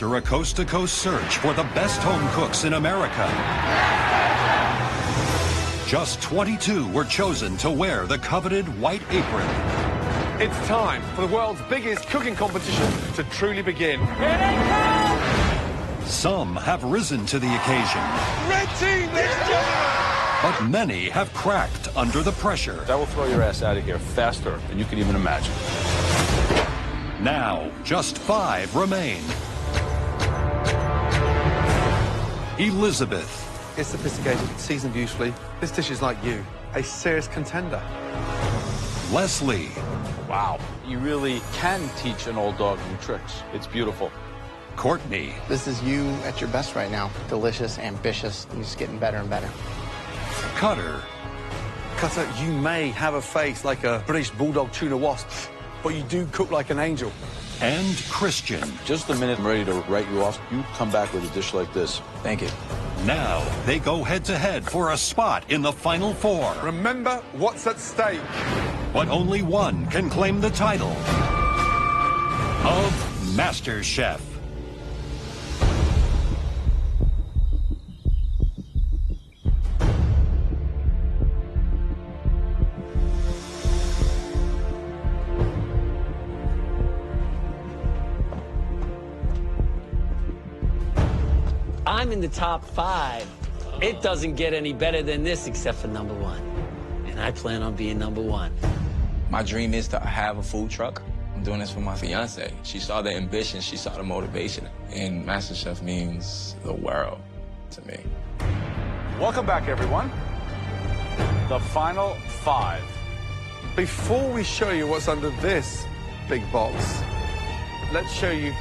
After a coast-to-coast search for the best home cooks in America, just 22 were chosen to wear the coveted white apron. It's time for the world's biggest cooking competition to truly begin. Here they come! Some have risen to the occasion. Red team, let's go! But many have cracked under the pressure. That will throw your ass out of here faster than you can even imagine. Now, just 5 remain. Elizabeth. It's sophisticated, seasoned beautifully. This dish is like you, a serious contender. Leslie. Wow. You really can teach an old dog new tricks. It's beautiful. Courtney. This is you at your best right now. Delicious, ambitious, and just getting better and better. Cutter. Cutter, you may have a face like a British bulldog tuna wasp, but you do cook like an angel. And Christian. Just the minute I'm ready to write you off, you come back with a dish like this. Thank you. Now they go head-to-head for a spot in the Final Four. Remember what's at stake. But only one can claim the title of MasterChef. I'm in the top 5. It doesn't get any better than this except for number 1. And I plan on being number 1. My dream is to have a food truck. I'm doing this for my fiance. She saw the ambition, she saw the motivation. And MasterChef means the world to me. Welcome back, everyone. The final 5. Before we show you what's under this big box, let's show you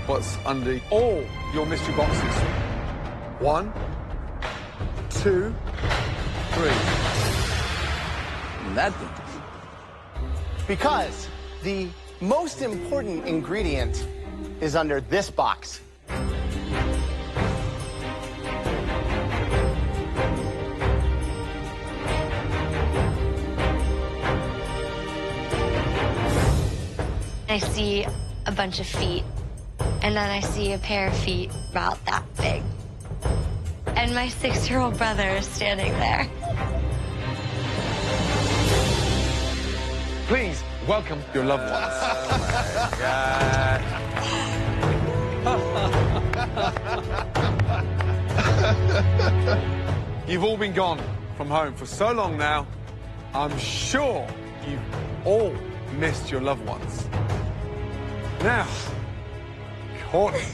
what's under all your mystery boxes. 1, 2, 3. Nothing. Because the most important ingredient is under this box. I see a bunch of feet, and then I see a pair of feet about that big. And my 6-year-old brother is standing there. Please welcome your loved ones. You've all been gone from home for so long now. I'm sure you've all missed your loved ones. Now, Courtney,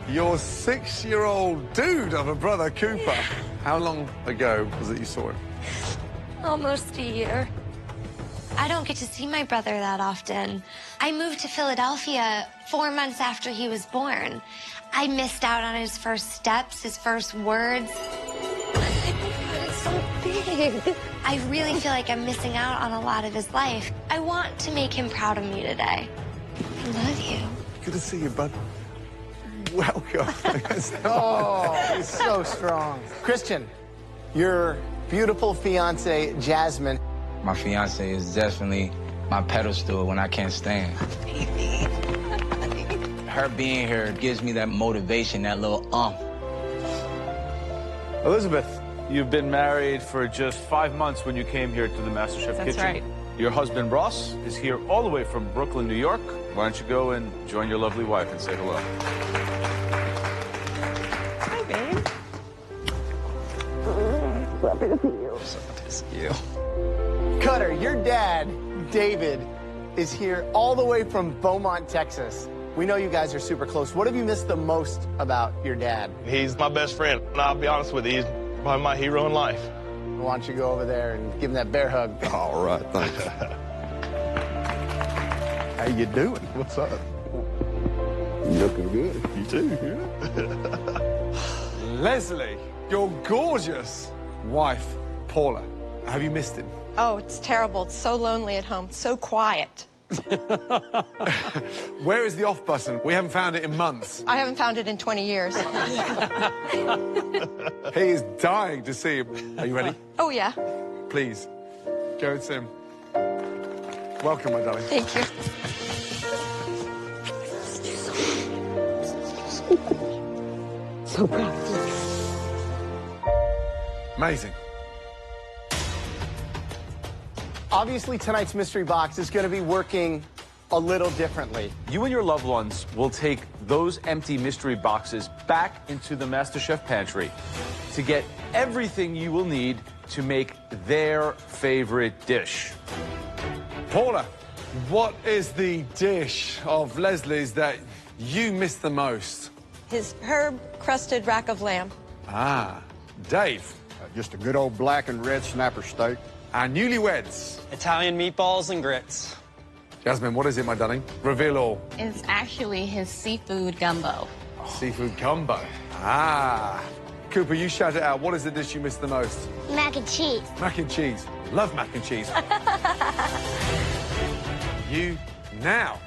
your 6-year-old dude of a brother, Cooper. How long ago was it you saw him? Almost a year. I don't get to see my brother that often. I moved to Philadelphia 4 months after he was born. I missed out on his first steps, his first words. It's so big. I really feel like I'm missing out on a lot of his life. I want to make him proud of me today. I love you. Good to see you, bud. Welcome. Oh, he's so strong. Christian, your beautiful fiance, Jasmine. My fiance is definitely my pedestal when I can't stand. Her being here gives me that motivation, that little Elizabeth, you've been married for just 5 months when you came here to the MasterChef kitchen. That's right. Your husband, Ross, is here all the way from Brooklyn, New York. Why don't you go and join your lovely wife and say hello? Hi, babe. Happy to see you. Cutter, your dad, David, is here all the way from Beaumont, Texas. We know you guys are super close. What have you missed the most about your dad? He's my best friend, and I'll be honest with you, he's probably my hero in life. Why don't you go over there and give him that bear hug? All right, thanks. How you doing? What's up? Looking good. You too, yeah. Leslie, your gorgeous wife, Paula. Have you missed him? Oh, it's terrible. It's so lonely at home. It's so quiet. Where is the off button? We haven't found it in months. I haven't found it in 20 years. He is dying to see him. Are you ready? Oh, yeah. Please, go and see him. Welcome, my darling. Thank you. So proud of you. Amazing. Obviously, tonight's mystery box is going to be working a little differently. You and your loved ones will take those empty mystery boxes back into the MasterChef pantry to get everything you will need to make their favorite dish. Paula, what is the dish of Leslie's that you miss the most? His herb-crusted rack of lamb. Ah, Dave. Just a good old black and red snapper steak. Our newlyweds. Italian meatballs and grits. Jasmine, what is it, my darling? Reveal all. It's actually his seafood gumbo. Seafood gumbo. Ah. Cooper, you shout it out. What is the dish you miss the most? Mac and cheese. Mac and cheese. Love mac and cheese. You now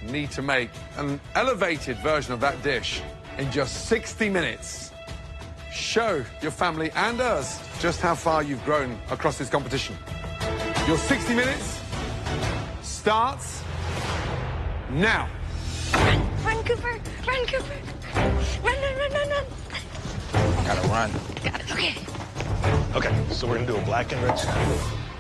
need to make an elevated version of that dish in just 60 minutes. Show your family and us just how far you've grown across this competition. Your 60 minutes starts now. Run, Cooper. Run, Cooper. Run. Gotta run. Got it. Okay. Okay, so we're gonna do a black and rich.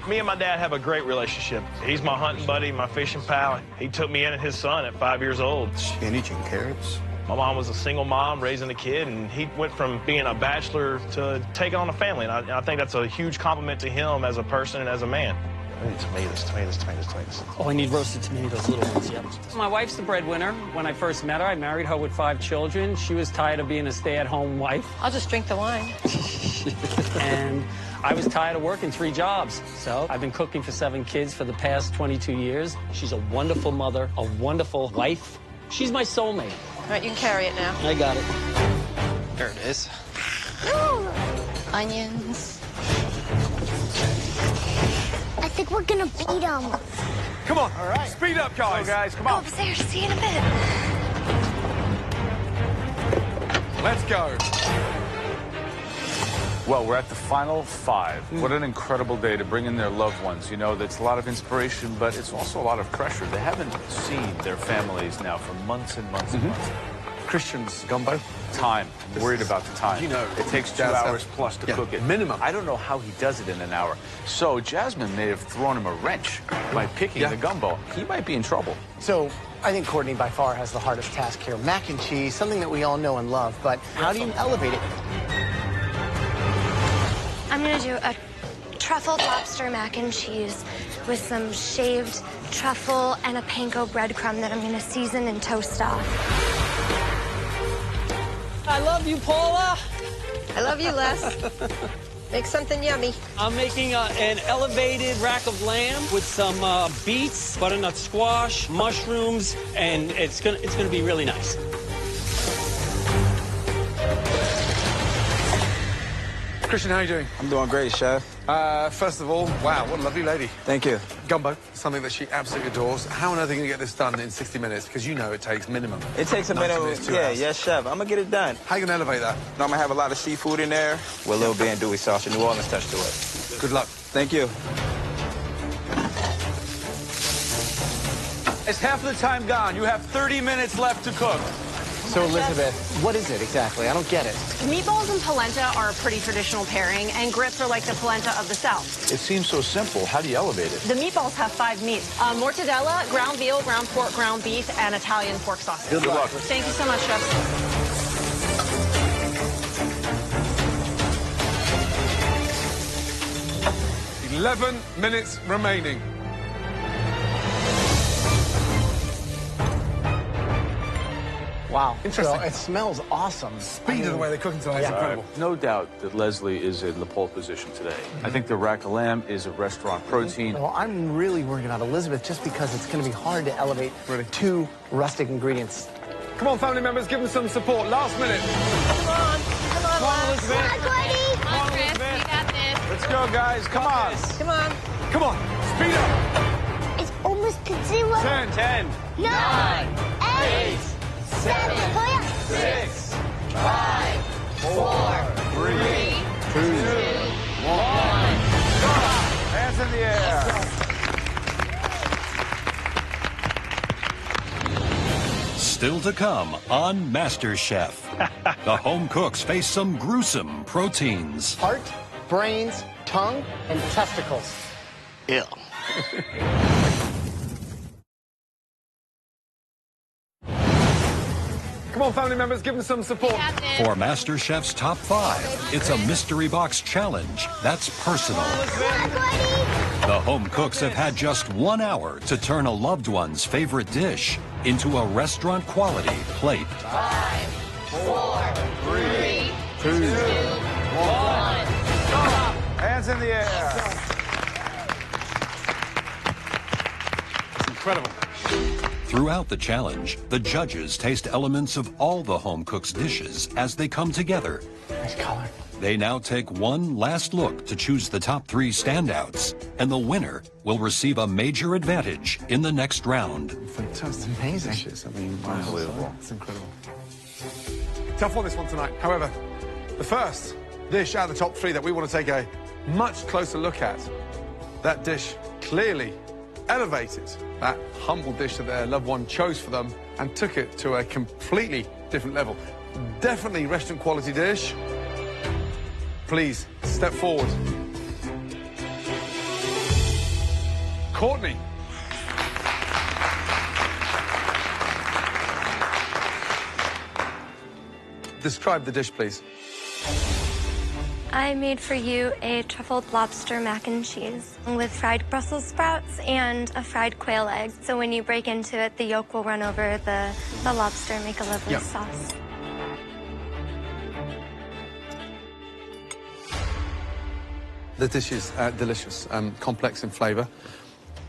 Me and my dad have a great relationship. He's my hunting buddy, my fishing pal. He took me in and his son at 5 years old. Spinach and carrots. My mom was a single mom raising a kid, and he went from being a bachelor to taking on a family. And I think that's a huge compliment to him as a person and as a man. I need tomatoes. Oh, I need roasted tomatoes, little ones, yep. My wife's the breadwinner. When I first met her, I married her with 5 children. She was tired of being a stay-at-home wife. I'll just drink the wine. And I was tired of working 3 jobs. So I've been cooking for 7 kids for the past 22 years. She's a wonderful mother, a wonderful wife. She's my soulmate. All right, you can carry it now. I got it. There it is. Onions. I think we're gonna beat them. Come on. All right. Speed up, guys. Go, guys, come Go on. upstairs. See you in a bit. Let's go. Well, we're at the final 5. What an incredible day to bring in their loved ones. You know, that's a lot of inspiration, but it's also a lot of pressure. They haven't seen their families now for months and months and months. Christian's gumbo. Time. I'm worried about the time. You know, it takes 2 Jazz hours has- plus to yeah, cook it. minimum. I don't know how he does it in an hour. So Jasmine may have thrown him a wrench by picking the gumbo. He might be in trouble. So I think Courtney by far has the hardest task here. Mac and cheese, something that we all know and love, but how do you elevate it? I'm gonna do a truffled lobster mac and cheese with some shaved truffle and a panko breadcrumb that I'm gonna season and toast off. I love you, Paula. I love you, Les. Make something yummy. I'm making an elevated rack of lamb with some beets, butternut squash, mushrooms, and it's gonna be really nice. Christian, how are you doing? I'm doing great, Chef. First of all, wow, what a lovely lady. Thank you. Gumbo, something that she absolutely adores. How on earth are you going to get this done in 60 minutes? Because you know it takes minimum. It takes a 90 minute. minutes, 2 Yeah, hours. yes, Chef. I'm gonna get it done. How are you going to elevate that? I'm gonna have a lot of seafood in there with a little bit of andouille sauce, a New Orleans touch to it. Good luck. Thank you. It's half of the time gone. You have 30 minutes left to cook. So, Elizabeth, what is it exactly? I don't get it. Meatballs and polenta are a pretty traditional pairing, and grits are like the polenta of the South. It seems so simple. How do you elevate it? The meatballs have 5 meats. Mortadella, ground veal, ground pork, ground beef, and Italian pork sausage. Good luck. Thank you so much, Chef. 11 minutes remaining. Wow. Interesting. So it smells awesome. Speed of the way they're cooking tonight is incredible. No doubt that Leslie is in the pole position today. I think the rack of lamb is a restaurant protein. Well, I'm really worried about Elizabeth just because it's going to be hard to elevate 2 rustic ingredients. Come on, family members, give them some support. Last minute. Come on, Elizabeth. Come on, Courtney. Come on, Chris. You got this. Let's go, guys. Come on. Come on. Come on, speed up. It's almost to 0. 10, 9, 8, 7, 6, 5, 4, 3, 2, 1. Hands in the air. Still to come on MasterChef. The home cooks face some gruesome proteins. Heart, brains, tongue, and testicles. Ew. Come on, family members, give them some support. For MasterChef's Top 5, it's a mystery box challenge that's personal. The home cooks have had just 1 hour to turn a loved one's favorite dish into a restaurant-quality plate. 5, 4, 3, 2, 1. Hands in the air. It's incredible. Throughout the challenge, the judges taste elements of all the home cooks' dishes as they come together. Nice color. They now take one last look to choose the top 3 standouts, and the winner will receive a major advantage in the next round. Fantastic. Amazing. I mean, unbelievable. It's incredible. Tough one, this one tonight. However, the first dish out of the top 3 that we want to take a much closer look at, that dish clearly elevated that humble dish that their loved one chose for them and took it to a completely different level. Definitely restaurant quality dish. Please step forward. Courtney. Describe the dish, please. I made for you a truffled lobster mac and cheese with fried Brussels sprouts and a fried quail egg. So when you break into it, the yolk will run over the lobster and make a lovely sauce. The dish is delicious, complex in flavour.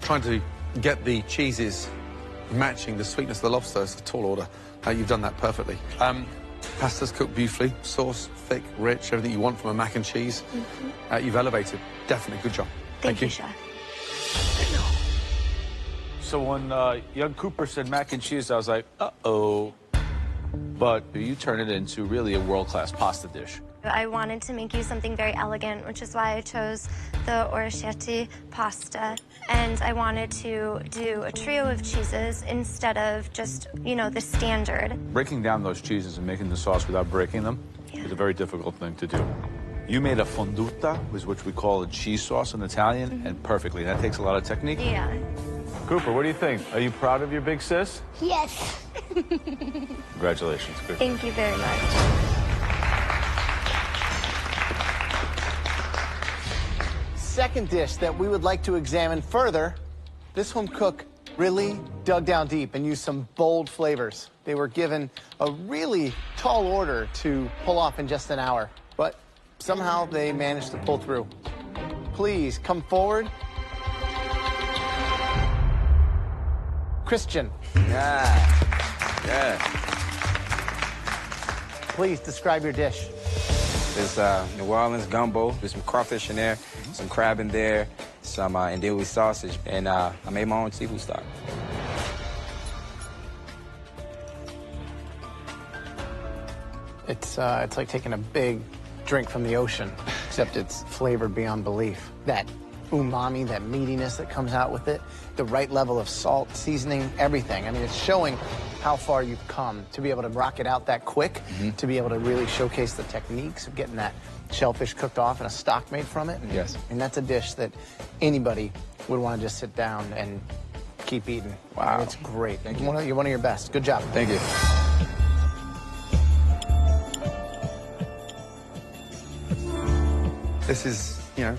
Trying to get the cheeses matching the sweetness of the lobster is a tall order. You've done that perfectly. Pasta's cooked beautifully, sauce, thick, rich, everything you want from a mac and cheese. You've elevated. Definitely, good job. Thank you, Chef. So when young Cooper said mac and cheese, I was like, uh-oh. But you turn it into really a world-class pasta dish. I wanted to make you something very elegant, which is why I chose the orecchiette pasta. And I wanted to do a trio of cheeses instead of just, you know, the standard. Breaking down those cheeses and making the sauce without breaking them is a very difficult thing to do. You made a fonduta, which we call a cheese sauce in Italian, and perfectly. That takes a lot of technique. Yeah. Cooper, what do you think? Are you proud of your big sis? Yes. Congratulations, Cooper. Thank you very much. Second dish that we would like to examine further, this home cook really dug down deep and used some bold flavors. They were given a really tall order to pull off in just an hour, but somehow they managed to pull through. Please come forward. Christian. Yeah. Please describe your dish. There's New Orleans gumbo. There's some crawfish in there, some crab in there, some andouille sausage, and I made my own seafood stock. It's like taking a big drink from the ocean, except it's flavored beyond belief. That umami, that meatiness that comes out with it, the right level of salt, seasoning, everything. I mean, it's showing how far you've come to be able to rock it out that quick, to be able to really showcase the techniques of getting that shellfish cooked off and a stock made from it. Yes. And that's a dish that anybody would want to just sit down and keep eating. Wow. It's great. You're one of your best. Good job. Thank you. This is, you know,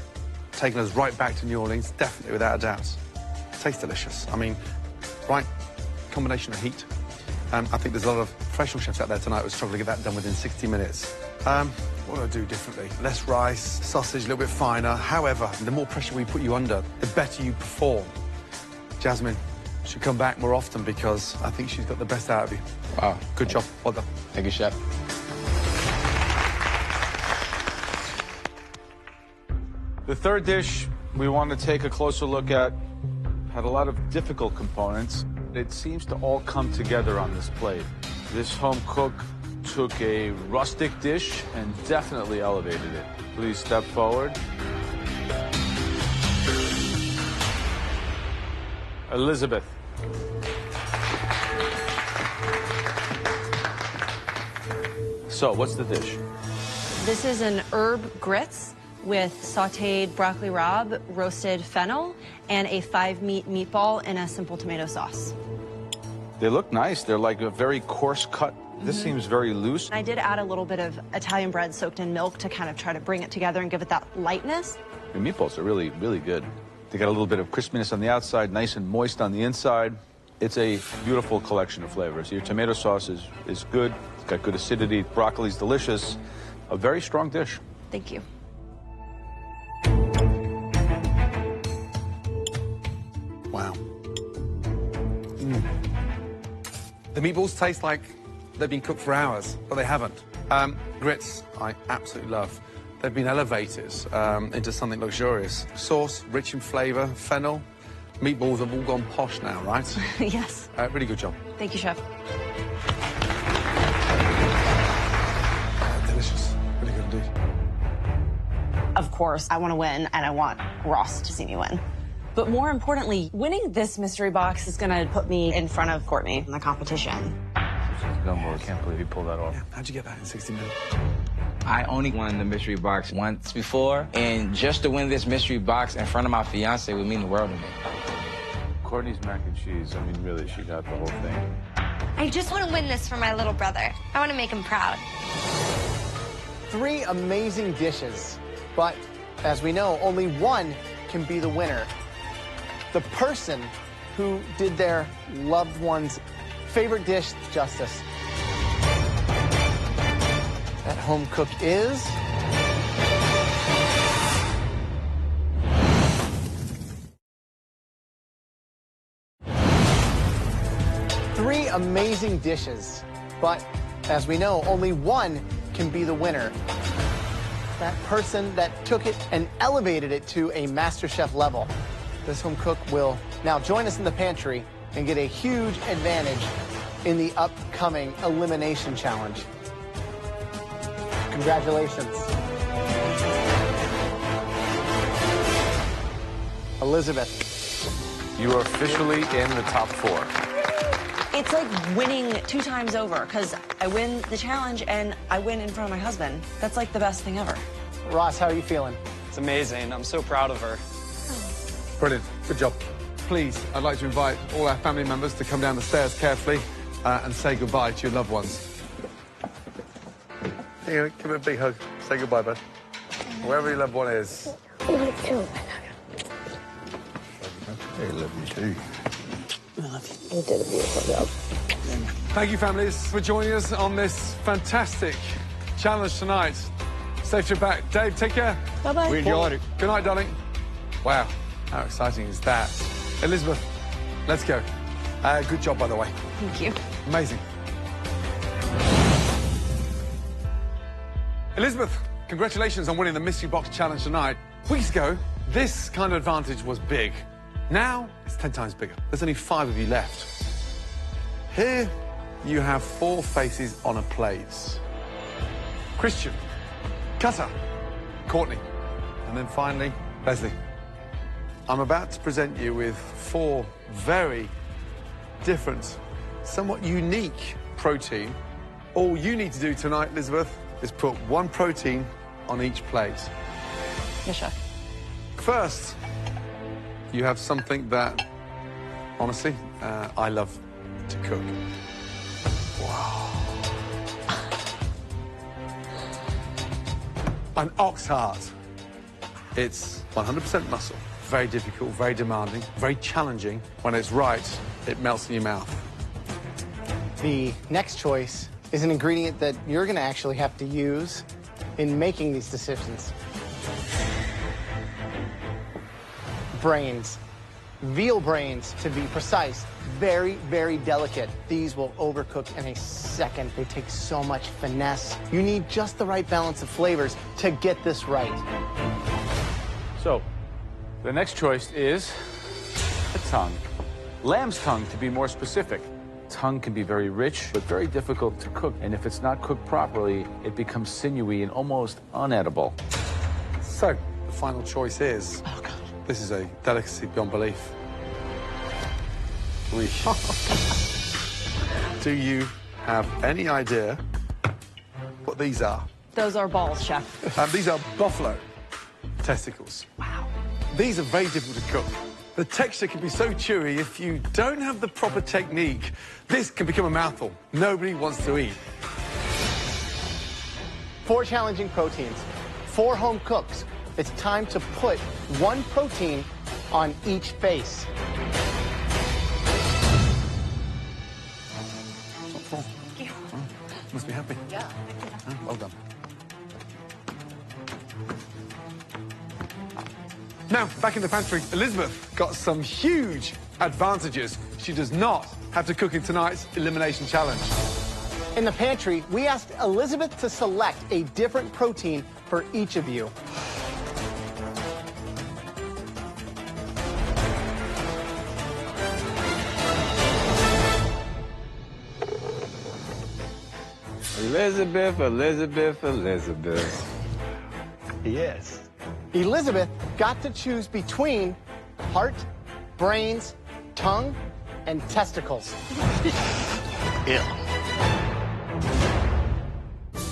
taking us right back to New Orleans, definitely, without a doubt. Tastes delicious. I mean, right combination of heat. I think there's a lot of professional chefs out there tonight who struggle to get that done within 60 minutes. What do I do differently? Less rice, sausage, a little bit finer. However, the more pressure we put you under, the better you perform. Jasmine should come back more often because I think she's got the best out of you. Wow. Good job. Well done. Thank you, Chef. The third dish we want to take a closer look at had a lot of difficult components. It seems to all come together on this plate. This home cook took a rustic dish and definitely elevated it. Please step forward. Elizabeth. So, what's the dish? This is an herb grits with sautéed broccoli rabe, roasted fennel, and a 5-meat meatball in a simple tomato sauce. They look nice. They're like a very coarse cut. This seems very loose. I did add a little bit of Italian bread soaked in milk to kind of try to bring it together and give it that lightness. Your meatballs are really, really good. They got a little bit of crispiness on the outside, nice and moist on the inside. It's a beautiful collection of flavors. Your tomato sauce is good. It's got good acidity. Broccoli's delicious. A very strong dish. Thank you. Wow. The meatballs taste like they've been cooked for hours, but they haven't. Grits, I absolutely love. They've been elevated into something luxurious. Sauce, rich in flavor, fennel. Meatballs have all gone posh now, right? Yes. Really good job. Thank you, Chef. Delicious. Really good indeed. Of course, I want to win, and I want Ross to see me win. But more importantly, winning this mystery box is going to put me in front of Courtney in the competition. Gumbo, I can't believe you pulled that off. Yeah, how'd you get that in 60 minutes? I only won the mystery box once before, and just to win this mystery box in front of my fiance would mean the world to me. Courtney's mac and cheese, I mean, really, she got the whole thing. I just want to win this for my little brother. I want to make him proud. 3 amazing dishes, but as we know, only one can be the winner. The person who did their loved one's favorite dish justice. That home cook is... Three amazing dishes, but as we know, only one can be the winner. That person that took it and elevated it to a MasterChef level. This home cook will now join us in the pantry and get a huge advantage in the upcoming elimination challenge. Congratulations. Elizabeth. You are officially in the top 4. It's like winning 2 times over, because I win the challenge and I win in front of my husband. That's like the best thing ever. Ross, how are you feeling? It's amazing. I'm so proud of her. Brilliant. Good job. Please, I'd like to invite all our family members to come down the stairs carefully and say goodbye to your loved ones. Here, give it a big hug. Say goodbye, bud. Wherever your loved one is. I love you too. I love you. You did a beautiful job. Thank you, families, for joining us on this fantastic challenge tonight. Safe trip back. Dave, take care. Bye-bye. We enjoyed it. Good night, darling. Wow, how exciting is that? Elizabeth, let's go. Good job, by the way. Thank you. Amazing. Elizabeth, congratulations on winning the Mystery Box Challenge tonight. Weeks ago, this kind of advantage was big. Now, it's 10 times bigger. There's only 5 of you left. Here, you have 4 faces on a plate. Christian, Cutter, Courtney, and then finally, Leslie. I'm about to present you with 4 very different, somewhat unique protein. All you need to do tonight, Elizabeth, is put 1 protein on each plate. Yes, Chef. First, you have something that, honestly, I love to cook. Wow. An ox heart. It's 100% muscle. Very difficult, very demanding, very challenging. When it's right, it melts in your mouth. The next choice is an ingredient that you're going to actually have to use in making these decisions. Brains. Veal brains, to be precise. Very, very delicate. These will overcook in a second. They take so much finesse. You need just the right balance of flavors to get this right. So, the next choice is the tongue. Lamb's tongue, to be more specific. Tongue can be very rich, but very difficult to cook. And if it's not cooked properly, it becomes sinewy and almost unedible. So, the final choice is... Oh, God. This is a delicacy beyond belief. Do you have any idea what these are. Those are balls, chef. These are buffalo testicles. Wow. These are very difficult to cook. The texture can be so chewy, if you don't have the proper technique, this can become a mouthful nobody wants to eat. 4 challenging proteins, 4 home cooks. It's time to put 1 protein on each face. It's not full. Thank you. Oh, must be happy. Yeah. Oh, well done. Now, back in the pantry, Elizabeth got some huge advantages. She does not have to cook in tonight's elimination challenge. In the pantry, we asked Elizabeth to select a different protein for each of you. Elizabeth, Elizabeth, Elizabeth. Yes. Elizabeth got to choose between heart, brains, tongue, and testicles.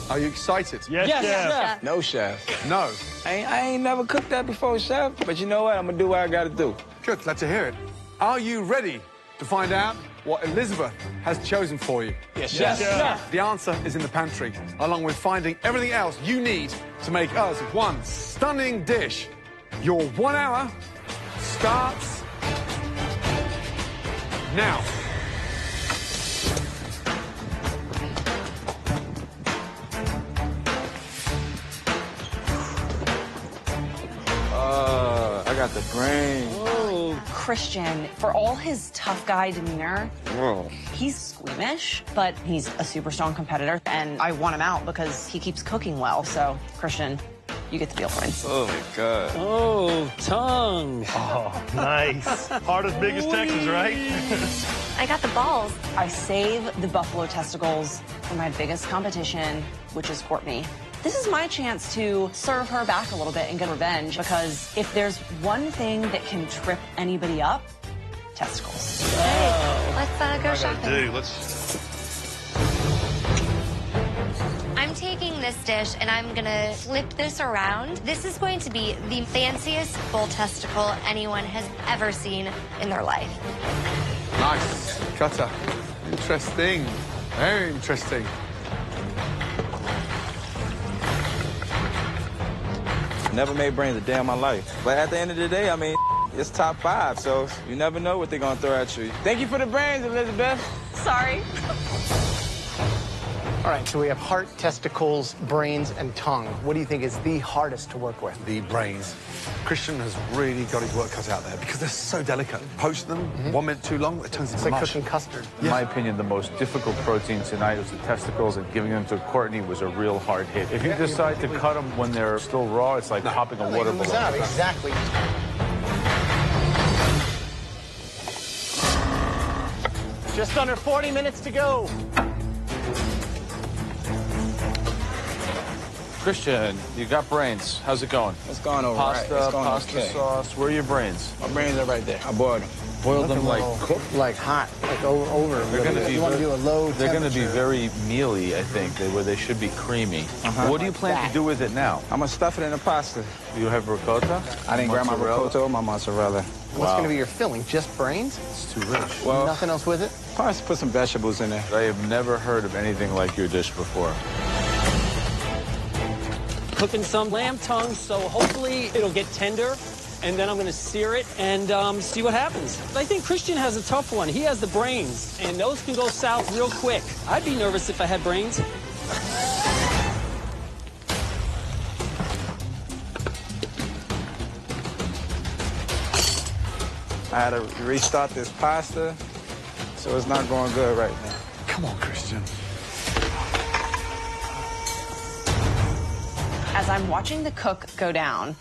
Are you excited? Yes, chef. No, chef. No. I ain't never cooked that before, chef. But you know what? I'm gonna do what I gotta do. Good, glad to hear it. Are you ready to find out what Elizabeth has chosen for you? Yes, chef. The answer is in the pantry, along with finding everything else you need to make us one stunning dish. Your 1 hour starts now. I got the brain. Oh, Christian, for all his tough guy demeanor, he's squeamish, but he's a super strong competitor, and I want him out because he keeps cooking well. So, Christian, you get the deal points. Oh, my God. Oh, tongue. Oh, nice. Heart as big as Texas, right? I got the balls. I save the buffalo testicles for my biggest competition, which is Courtney. This is my chance to serve her back a little bit and get revenge, because if there's one thing that can trip anybody up, testicles. Hey, let's go shopping. I'm taking this dish and I'm gonna flip this around. This is going to be the fanciest bull testicle anyone has ever seen in their life. Nice. Cutter. Interesting. Very interesting. Never made brains a day in my life. But at the end of the day, I mean, it's top 5, so you never know what they're gonna throw at you. Thank you for the brains, Elizabeth. Sorry. All right, so we have heart, testicles, brains, and tongue. What do you think is the hardest to work with? The brains. Christian has really got his work cut out there because they're so delicate. Poach them 1 minute too long, it turns into It's like mush. cooking custard. In my opinion, the most difficult protein tonight was the testicles, and giving them to Courtney was a real hard hit. If you decide to cut them when they're still raw, it's like popping a water balloon. Exactly. Just under 40 minutes to go. Christian, you got brains. How's it going? It's going over Pasta, right. It's going pasta okay. sauce. Where are your brains? My brains are right there. I boiled them. Boiled them like cooked, like hot, like over. They're going to be. You want to do a low. They're going to be very mealy, I think, where they should be creamy. What do you plan to do with it now? I'm gonna stuff it in the pasta. You have ricotta? I didn't grab my Mozzarella? ricotta or my mozzarella. What's going to be your filling? Just brains? It's too rich. Well, Nothing else with it? probably put some vegetables in there. I have never heard of anything like your dish before. Cooking some lamb tongue, so hopefully it'll get tender, and then I'm gonna sear it and see what happens. I think Christian has a tough one. He has the brains, and those can go south real quick. I'd be nervous if I had brains. I had to restart this pasta, so it's not going good right now. Come on, Christian. As I'm watching the cook go down,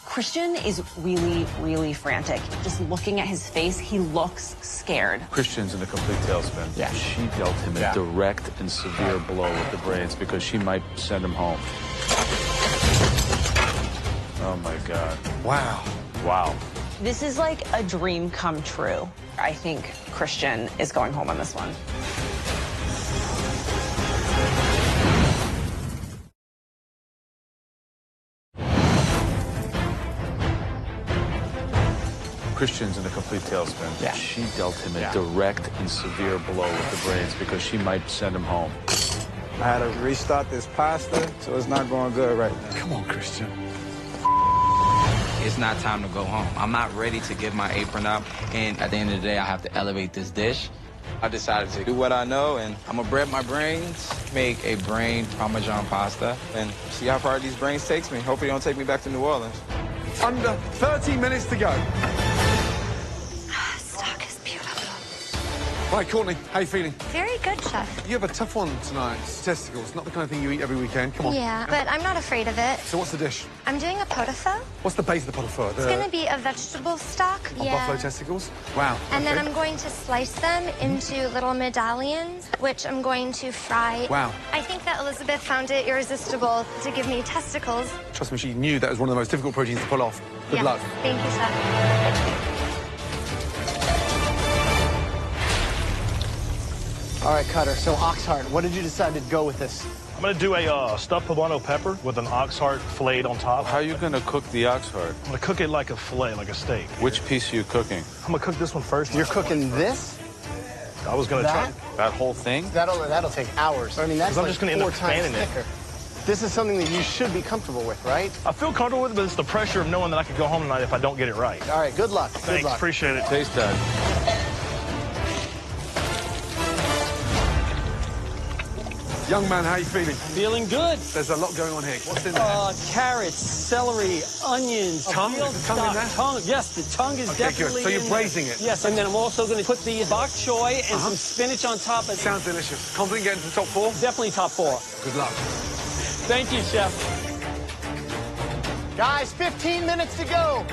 Christian is really, really frantic. Just looking at his face, he looks scared. Christian's in a complete tailspin. Yeah. She dealt him a direct and severe blow with the brains because she might send him home. Oh, my God. Wow. Wow. This is like a dream come true. I think Christian is going home on this one. Christian's in a complete tailspin. Yeah. She dealt him a direct and severe blow with the brains because she might send him home. I had to restart this pasta, so it's not going good right now. Come on, Christian. It's not time to go home. I'm not ready to give my apron up, and at the end of the day, I have to elevate this dish. I decided to do what I know, and I'm gonna bread my brains, make a brain Parmesan pasta, and see how far these brains takes me. Hopefully, they don't take me back to New Orleans. Under 30 minutes to go. Stock is beautiful. Right, Courtney, how you feeling? Very good, Chef. You have a tough one tonight. Testicles, not the kind of thing you eat every weekend. Come on. Yeah, but I'm not afraid of it. So what's the dish? I'm doing a pot-au-feu. What's the base of the pot au feu? It's going to be a vegetable stock. Buffalo testicles? Wow. And then okay. I'm going to slice them into little medallions, which I'm going to fry. Wow. I think that Elizabeth found it irresistible to give me testicles. Trust me, she knew that was one of the most difficult proteins to pull off. Good luck. Thank you, Chef. All right, Cutter, so ox heart, what did you decide to go with this? I'm gonna do a stuffed poblano pepper with an ox heart filleted on top. How are you gonna cook the ox heart? I'm gonna cook it like a fillet, like a steak. Which piece are you cooking? I'm gonna cook this one first. You're cooking this? I was gonna try. That whole thing? That'll take hours. I mean, that's I'm like just gonna end up 4 times fanning it. thicker. This is something that you should be comfortable with, right? I feel comfortable with it, but it's the pressure of knowing that I could go home tonight if I don't get it right. All right, good luck. Thanks, Good luck. appreciate it. Taste that. Young man, how you feeling? Feeling good. There's a lot going on here. What's in there? Carrots, celery, onions. Tongue? veal Is the tongue in stock. there? Tongue. Yes, the tongue is Okay, definitely good. So you're in there. braising it? Yes, and then I'm also going to put the bok choy and some spinach on top of it. Sounds delicious. Confident getting to the top 4? Definitely top 4. Good luck. Thank you, Chef. Guys, 15 minutes to go.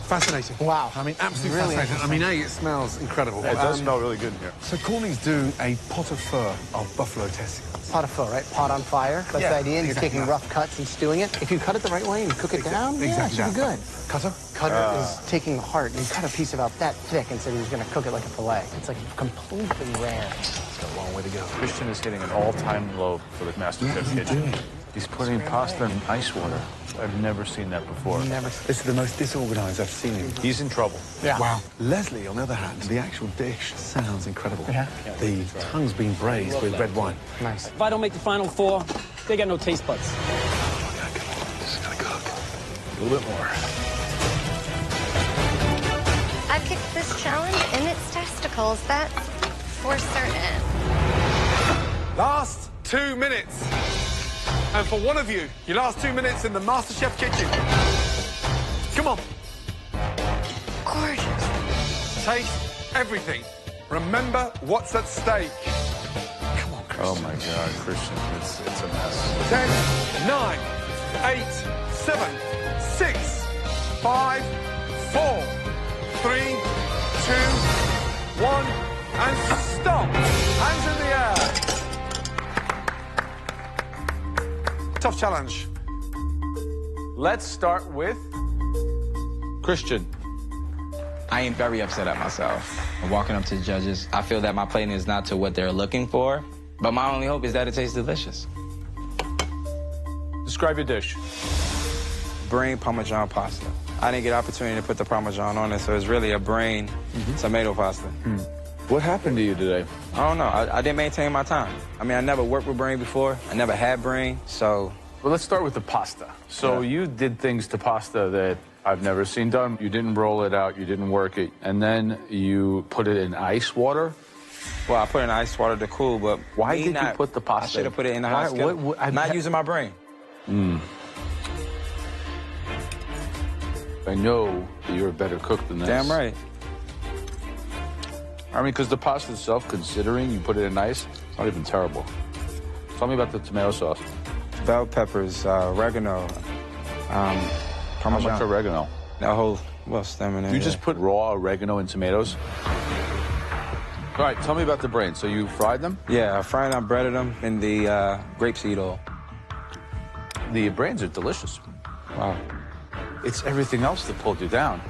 Fascinating. Wow. I mean, absolutely Really fascinating. I mean, A, it smells incredible. It does smell really good in here. So Courtney's doing a pot au feu of buffalo testicles. Pot au feu, right? Pot on fire. That's Yeah, the idea. And exactly you're taking that. rough cuts and stewing it. If you cut it the right way and cook it down, yeah, it should be good. Cutter? Cutter is taking the heart and cut a piece about that thick and said he was going to cook it like a fillet. It's like completely rare. It's got a long way to go. Christian is hitting an all-time low for the MasterChef kitchen. He's putting pasta in ice water. I've never seen that before. Never. This is the most disorganized I've seen him. He's in trouble. Yeah. Wow. Leslie, on the other hand, the actual dish sounds incredible. Yeah. The tongue's been braised with red wine. Nice. If I don't make the final 4, they got no taste buds. Yeah, come on. This is gonna cook. A little bit more. I've kicked this challenge in its testicles, that's for certain. Last 2 minutes. And for one of you, your last 2 minutes in the MasterChef kitchen. Come on. Gorgeous. Taste everything. Remember what's at stake. Come on, Christian. Oh my God, Christian, it's a mess. 10, 9, 8, 7, 6, 5, 4, 3, 2, 1, and stop. Hands in the air. Tough challenge. Let's start with Christian. I am very upset at myself. I'm walking up to the judges. I feel that my plating is not to what they're looking for, but my only hope is that it tastes delicious. Describe your dish. Brain Parmesan pasta. I didn't get an opportunity to put the Parmesan on it, so it's really a brain tomato pasta. What happened to you today? I don't know. I didn't maintain my time. I mean, I never worked with brain before. I never had brain, so... Well, let's start with the pasta. So you did things to pasta that I've never seen done. You didn't roll it out, you didn't work it, and then you put it in ice water. Well, I put it in ice water to cool, but... Why did you put the pasta? I should have put it in the hot skillet. I'm not using my brain. I know that you're a better cook than this. Damn right. I mean, because the pasta itself, considering you put it in ice, it's not even terrible. Tell me about the tomato sauce. Bell peppers, oregano, How Parmesan. much oregano? That whole, well, stem in there. You just put raw oregano and tomatoes? All right, tell me about the brains. So you fried them? Yeah, I fried them, breaded them in the grapeseed oil. The brains are delicious. Wow. It's everything else that pulled you down.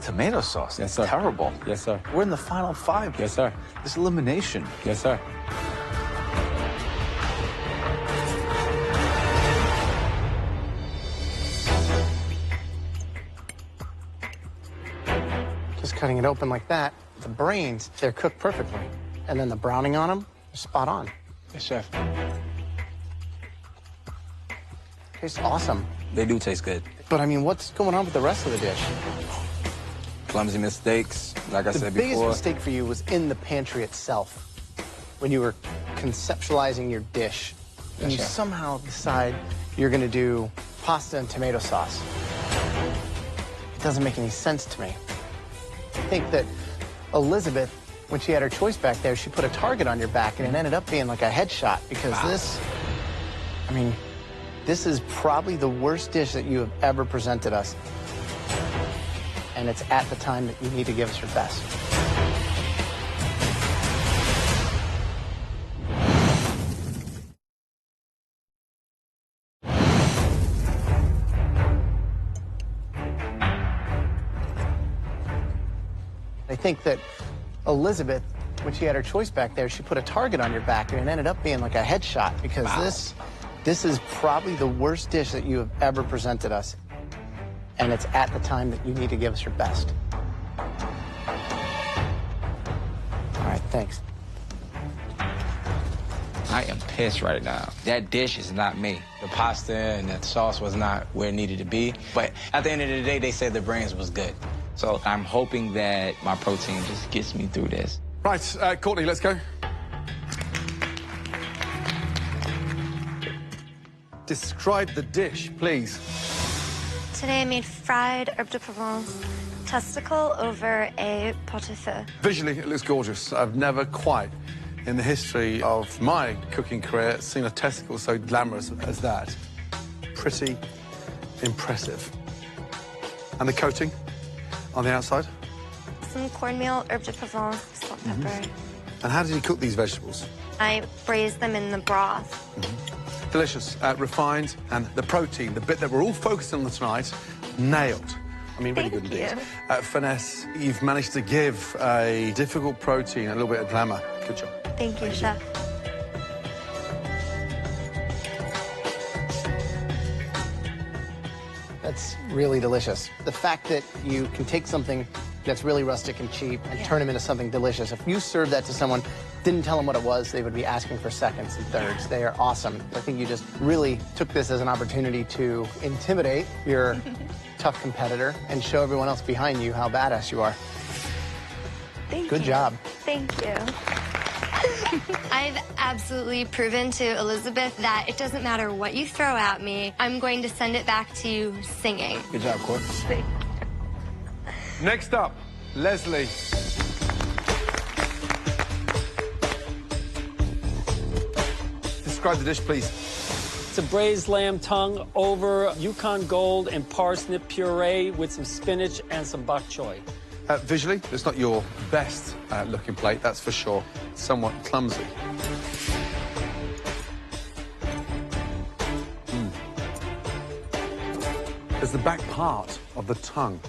Tomato sauce, Yes, that's sir. terrible. Yes, sir. We're in the final 5. Yes, sir. This elimination. Yes, sir. Just cutting it open like that, the brains, they're cooked perfectly. And then the browning on them, spot on. Yes, chef. Tastes awesome. They do taste good. But I mean, what's going on with the rest of the dish? Clumsy mistakes, like I said The biggest before. mistake for you was in the pantry itself, when you were conceptualizing your dish, and you Yes, chef. somehow decide you're gonna do pasta and tomato sauce. It doesn't make any sense to me. I think that Elizabeth, when she had her choice back there, she put a target on your back, and it ended up being like a headshot, because this, I mean, this is probably the worst dish that you have ever presented us. And it's at the time that you need to give us your best. I think that Elizabeth, when she had her choice back there, she put a target on your back, and it ended up being like a headshot, because this is probably the worst dish that you have ever presented us. And it's at the time that you need to give us your best. All right, thanks. I am pissed right now. That dish is not me. The pasta and that sauce was not where it needed to be. But at the end of the day, they said the brains was good. So I'm hoping that my protein just gets me through this. Right, Courtney, let's go. Describe the dish, please. Today I made fried herbe de Provence testicle over a pot au feu. Visually, it looks gorgeous. I've never quite, in the history of my cooking career, seen a testicle so glamorous as that. Pretty impressive. And the coating on the outside? Some cornmeal, herbe de Provence, salt, pepper. And how did you cook these vegetables? I braised them in the broth. Delicious, refined, and the protein, the bit that we're all focused on tonight, nailed. I mean, really good indeed. Finesse, you've managed to give a difficult protein a little bit of glamour. Good job. Thank you, Chef. That's really delicious. The fact that you can take something that's really rustic and cheap and turn them into something delicious. If you served that to someone, didn't tell them what it was, they would be asking for seconds and thirds. They are awesome. I think you just really took this as an opportunity to intimidate your tough competitor and show everyone else behind you how badass you are. Good job. Thank you. I've absolutely proven to Elizabeth that it doesn't matter what you throw at me, I'm going to send it back to you singing. Good job, Court. Next up, Leslie. Describe the dish, please. It's a braised lamb tongue over Yukon Gold and parsnip puree with some spinach and some bok choy. Visually, it's not your best looking plate, that's for sure. Somewhat clumsy. There's the back part of the tongue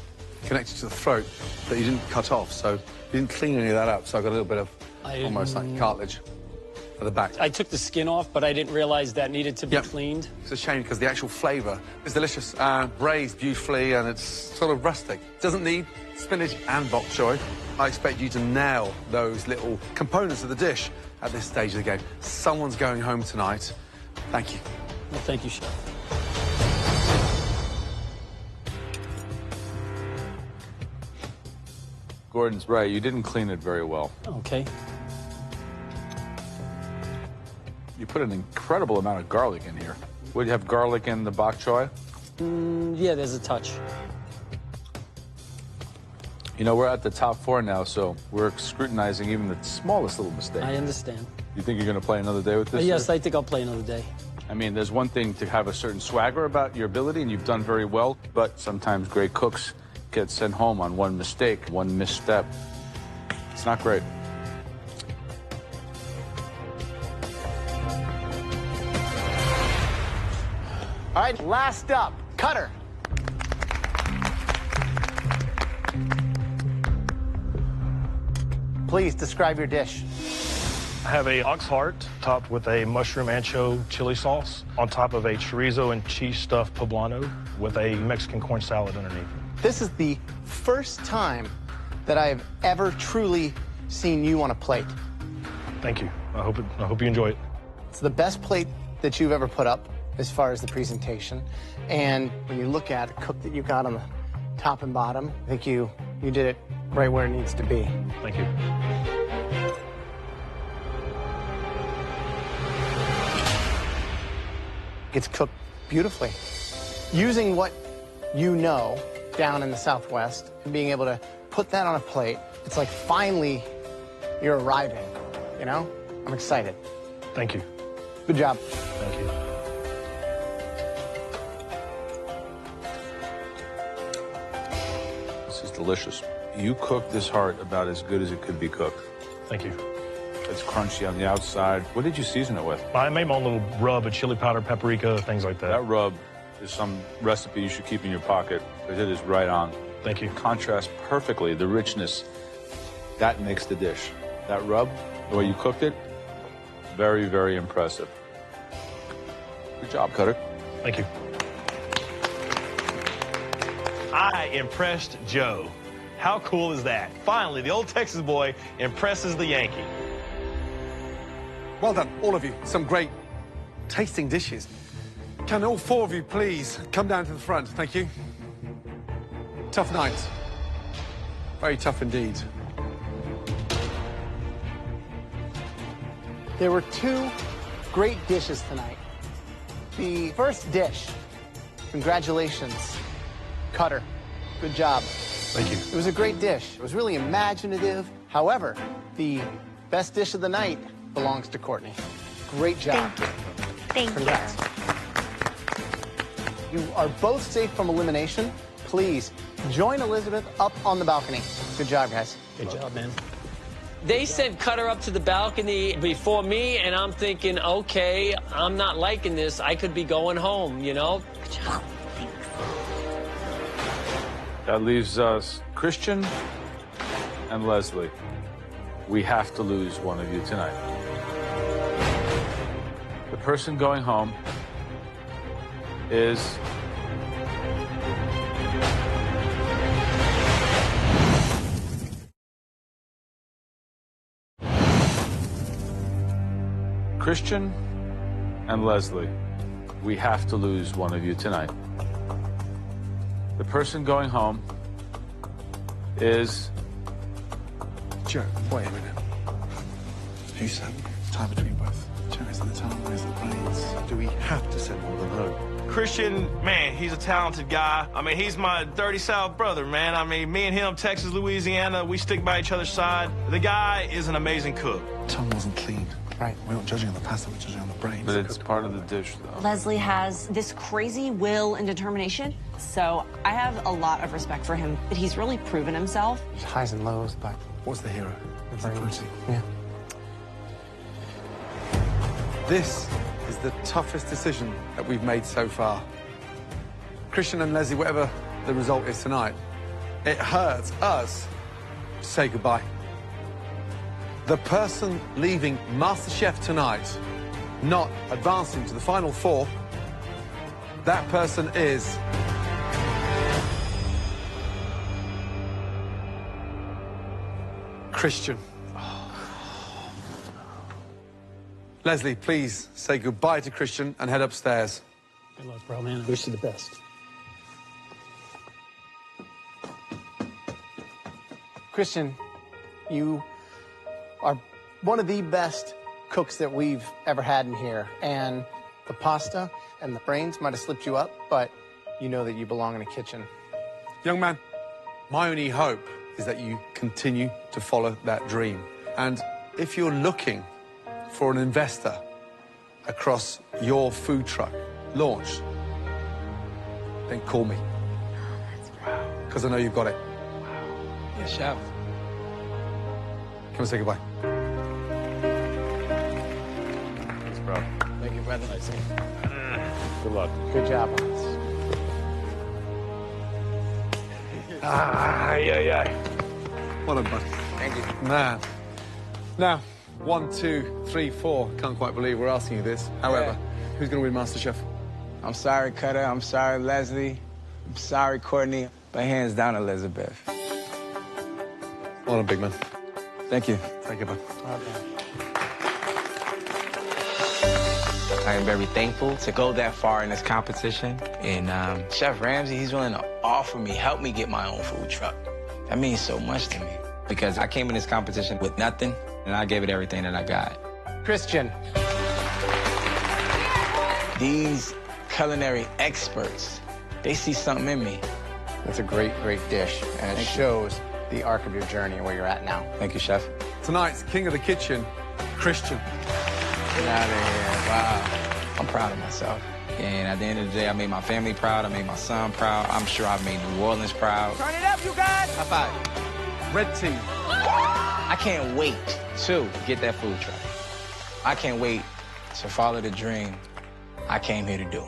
connected to the throat that you didn't cut off, so you didn't clean any of that up, so I got a little bit of almost like cartilage at the back. I took the skin off, but I didn't realize that needed to be cleaned. It's a shame because the actual flavour is delicious, braised beautifully, and it's sort of rustic. Doesn't need spinach and bok choy. I expect you to nail those little components of the dish at this stage of the game. Someone's going home tonight. Thank you. Well, thank you, Chef. Gordon's right. You didn't clean it very well. Okay. You put an incredible amount of garlic in here. Would you have garlic in the bok choy? Yeah, there's a touch. You know, we're at the top 4 now, so we're scrutinizing even the smallest little mistake. I understand. You think you're going to play another day with this? Yes, I think I'll play another day. I mean, there's one thing to have a certain swagger about your ability, and you've done very well, but sometimes great cooks get sent home on one mistake, one misstep. It's not great. All right, last up, Cutter. Please describe your dish. I have a ox heart topped with a mushroom ancho chili sauce on top of a chorizo and cheese stuffed poblano with a Mexican corn salad underneath. This is the first time that I have ever truly seen you on a plate. Thank you. I hope you enjoy it. It's the best plate that you've ever put up as far as the presentation. And when you look at the cook that you got on the top and bottom, I think you did it right where it needs to be. Thank you. It's cooked beautifully. Using what you know down in the Southwest and being able to put that on a plate, it's like finally you're arriving, you know? I'm excited. Thank you. Good job. Thank you. This is delicious. You cooked this heart about as good as it could be cooked. Thank you. It's crunchy on the outside. What did you season it with? I made my own little rub of chili powder, paprika, things like that. That rub is some recipe you should keep in your pocket because it is right on. Thank you. Contrasts perfectly the richness. That makes the dish. That rub, the way you cooked it, very, very impressive. Good job, Cutter. Thank you. I impressed Joe. How cool is that? Finally, the old Texas boy impresses the Yankee. Well done, all of you. Some great tasting dishes. Can all four of you please come down to the front? Thank you. Tough night. Very tough indeed. There were two great dishes tonight. The first dish, congratulations, Cutter. Good job. Thank you. It was a great dish. It was really imaginative. However, the best dish of the night belongs to Courtney. Great job. Thank you. Congrats. You are both safe from elimination. Please join Elizabeth up on the balcony. Good job, guys. Good job, man. They said cut her up to the balcony before me, and I'm thinking, okay, I'm not liking this. I could be going home, you know? Good job. That leaves us Christian and Leslie. We have to lose one of you tonight. The person going home is Christian and Leslie. We have to lose one of you tonight. The person going home is Joe, wait a minute. Who said time between both? Joe is the tongue, where's the brains? Do we have to send one of them home? Christian, man, he's a talented guy. I mean, he's my dirty South brother, man. I mean, me and him, Texas, Louisiana, we stick by each other's side. The guy is an amazing cook. Tongue wasn't clean. Right. We're not judging on the pasta, we're judging on the brains. But it's part of the dish, though. Leslie has this crazy will and determination, so I have a lot of respect for him. But he's really proven himself. There's highs and lows, but What's the hero? It's the brains. protein. Yeah. This is the toughest decision that we've made so far. Christian and Leslie, whatever the result is tonight, it hurts us to say goodbye. The person leaving MasterChef tonight, not advancing to the final four, that person is Christian. Leslie, please say goodbye to Christian and head upstairs. Good luck, bro, man. I wish you the best. Christian, you are one of the best cooks that we've ever had in here. And the pasta and the brains might have slipped you up, but you know that you belong in a kitchen. Young man, my only hope is that you continue to follow that dream. And if you're looking for an investor across your food truck launch, then call me. Because I know you've got it. Yes, chef. Come and say goodbye. Thanks, bro. Thank you, brother. Good luck. Good job on this. Well done, buddy. Thank you. Man. Now, 1, 2, 3, 4. Can't quite believe we're asking you this. However, who's going to win MasterChef? I'm sorry, Cutter. I'm sorry, Leslie. I'm sorry, Courtney. But hands down, Elizabeth. On a big man. Thank you. Thank you, bud. I am very thankful to go that far in this competition. And Chef Ramsay, he's willing to offer me, help me get my own food truck. That means so much to me because I came in this competition with nothing and I gave it everything that I got. Christian. These culinary experts, they see something in me. It's a great, great dish, and it shows the arc of your journey and where you're at now. Thank you, Chef. Tonight's king of the kitchen, Christian. Get out of here. Wow. I'm proud of myself. And at the end of the day, I made my family proud. I made my son proud. I'm sure I've made New Orleans proud. Turn it up, you guys. High five. Red team. I can't wait to get that food truck. I can't wait to follow the dream I came here to do.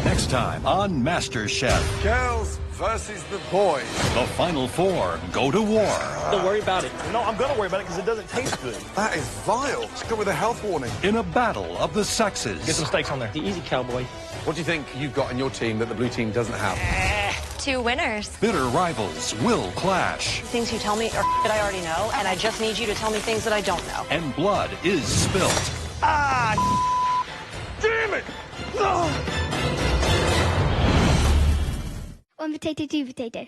Next time on MasterChef, Girls versus the boys. the final four go to war. Don't worry about it. No, I'm gonna worry about it because it doesn't taste good. That is vile. It's come with a health warning. In a battle of the sexes. Get some steaks on there. The easy, cowboy. What do you think you've got in your team that the blue team doesn't have? 2 winners. Bitter rivals will clash. Things you tell me are that I already know, and I just need you to tell me things that I don't know. And blood is spilt. Ah, damn it! One potato, two potato.